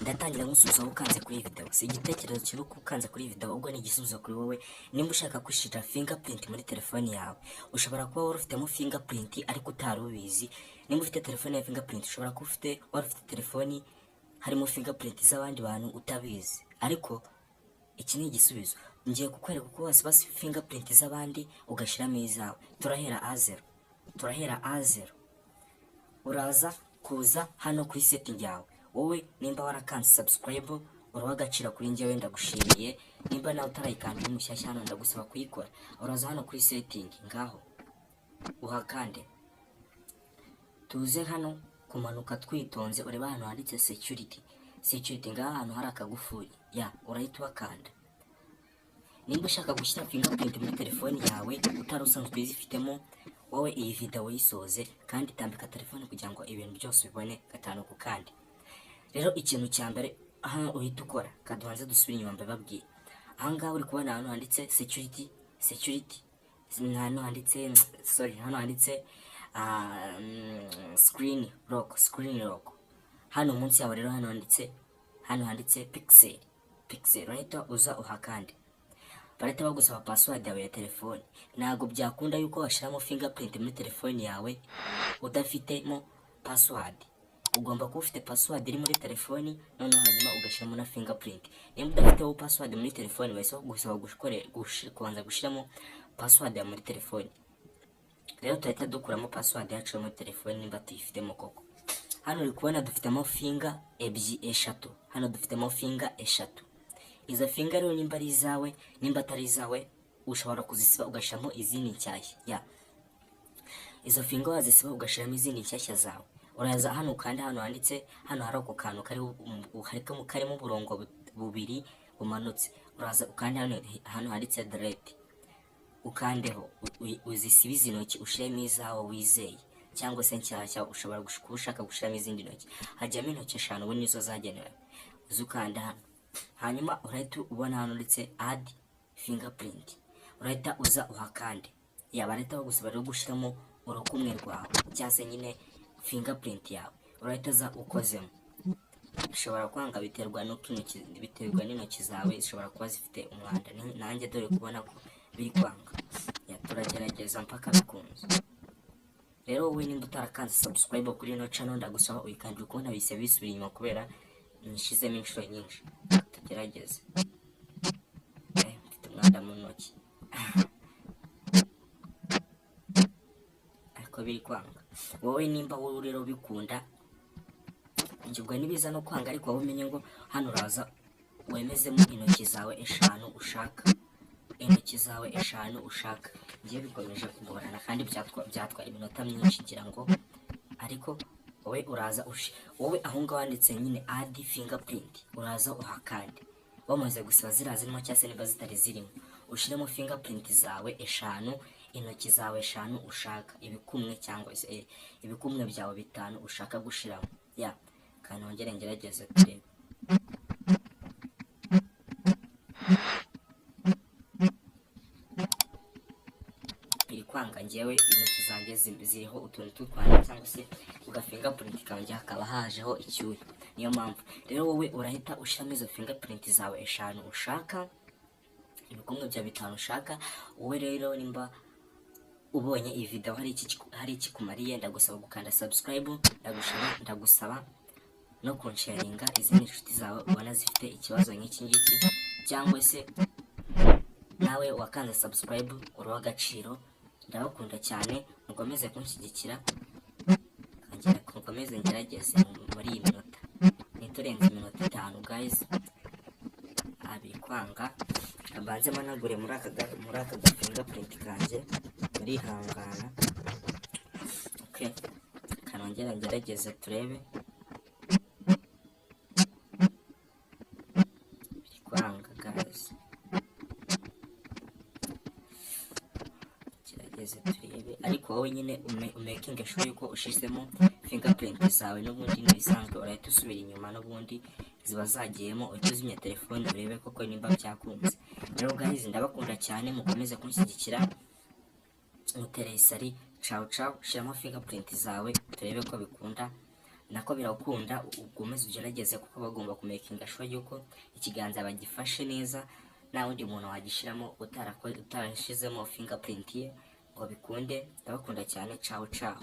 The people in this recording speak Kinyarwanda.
ndatangira nkusubiza aho ukanze kuri iyi video. Si igitekerezo kibi ko ukanze kuri iyi video, ahubwo ni igisubizo kuri wowe. Nimba ushaka kwishira fingerprint muri telefone yawe, ushobora kuba wari ufitemo fingerprint ariko utari ubizi. Nimba ufite telefone ya fingerprint, ushobora kuba wari ufite telefoni harimo fingerprint z'abandi bantu utabizi. Ariko iki ni igisubizo. Ngiye kukwereka uko wasiba fingerprint z'abandi ugashiramo izawe. Turahera A0. Uraza kuza hano kuri setting yawe. Wowe nimba warakanze subscribe, urwagacira kuri njyewe ndagushimiye. Nimba nawe utarayikanda umushyashya hano ndagusaba kuyikora. Uraza hano kuri setting ngaho uhakande. Tuze hano kumanuka twitonze, ureba hano handitse security ngaho hano hari akagufuri urahita wakanda. Nimba ushaka gushyira fingerprint muri telefoni yawe utarusanzwe izifitemo, wowe iyi video yisoze kandi tambika telefone kugira ngo ibintu byose bibone gatanu ku kandi. Rero ikintu cya mbere aha uhita ukora, kaduhanze dusubira inyuma mbabwiye. Aha ngaha uri kubona hano handitse security, hano handitse hano handitse screen lock. Hano munsi yawe rero hano handitse pixel. Right, uza uhakande. Barahita bagusaba password yawe ya telefone. Ntago byakunda yuko washiramo fingerprint muri telefone yawe udafitemo password. Ugomba kuba ufite password iri muri telefoni, noneho hanyuma ugashiramo na fingerprint. Nimba udafite password muri telefone, wese gusaba kubanza gushiramo password ya muri telefone. Rero tuhita dukuramo password yacu muri telefone nimba tuyifitemo koko. Hano uri kubona dufitemo finger eshatu. Hano dufitemo finger eshatu. Izo finger rero nimba ari izawe, nimba atari izawe, ushobora kuzisiba ugashiramo izindi nshyashya. Izo finger wazisiba ugashiramo izindi nshyashya zawe. Uraza hano ukanda hano handitse, hano hari ako kantu karimo uburongo bubiri bumanutse. Uraza ukanda hano handitse delete. Ukandeho uzisibize intoki ushiremo izawe wizeye, cyangwa se nshyashya ushobora gushaka gushiramo izindi ntoki. Hajyamo intoki 5 ubu nizo zagenewe. Uzukanda hano. Hanyuma urahita ubona hano ndetse add fingerprint. Urahita uza uhakande. Barahita bagusaba rero gushiramo urukumwe rwawe cyangwa se nyine fingerprint yawe. Urahita za ukozemo. Ushobora kwanga biterwa n'intoki zawe, zishobora kuba zifite umwanda. Nanjye dore kubona ko biri kwanga. Turagerageza mpaka bikunze. Rero wowe nimba utarakanze subscribe kuri ino channel, ndagusaba uyikande ukubona bise bisubira inyuma kubera nishizemo inshuro nyinshi. Tugerageze. Mfite umwanda mu ntoki. Ariko biri kwanga. Wowe nimba wowe rero bikunda, njyubwo nibiza no kwanga, ariko wowe umenye ngo hano uraza wemezemo intoki zawe 5 ushaka. Ngiye bikomeje kugorana kandi byatwara iminota myinshi ngira ngo, ariko wowe uraza wowe aho ngaho wanditse nyine add fingerprint, uraza uhakande. Bamaze gusiba zirimo cyangwa se niba zitari zirimo, ushiremo fingerprint zawe 5, intoki zawe 5 ushaka, ibikumwe cyangwa se ibikumwe byawe 5 ushaka gushiramo. Kandi ongere ngerageze turebe. Kwanga ngewe intoki zanjye ziriho utuntu tutwana cyangwa se uga fingerprint kanjye hakaba hajeho icyuya. Niyo mpamvu rero wowe urahita ushiramo izo fingerprint zawe 5 ushaka, ibikumwe bya 5 ushaka. Wowe rero nimba ubonye iyi video hari iki kumariye, ndagusaba gukanda subscribe, ndagusaba no kunsharinga izindi nshuti zawe ubona zifite ikibazo nk'iki ngiki, cyangwa se nawe wakanze subscribe uruha agaciro. Ndabakunda cyane, mukomeze kunshyigikira, mukomeze ngerageze muri iyi minota. Niturenze iminota 5 guys. Abiri kwanga. Mbanze managure muri aka fingerprint kanjye, muri hangana. Okay. Kanongera ngerageze turebe. Biri kwanga guys. Ariko wowe nyine umaking sure yuko ushizemo fingerprint zawe, n'ubundi nibisanzwe urahita usubira inyuma, n'ubundi ziba zagiyemo utuzimya telefone urebe koko nimba byakunze. Rero guys, ndabakunda cyane, mukomeze kunshyigikira. Mutereye isari. Ciao, shiramo fingerprint zawe turebe ko bikunda. nako birakunda, ukomeze ugerageze kuko bagomba kumekinga sure yuko ikiganza bagifashe neza, nta wundi muntu wagishyiramo utarashyizemo fingerprint ye ngo bikunde. Ndabakunda cyane, ciao ciao.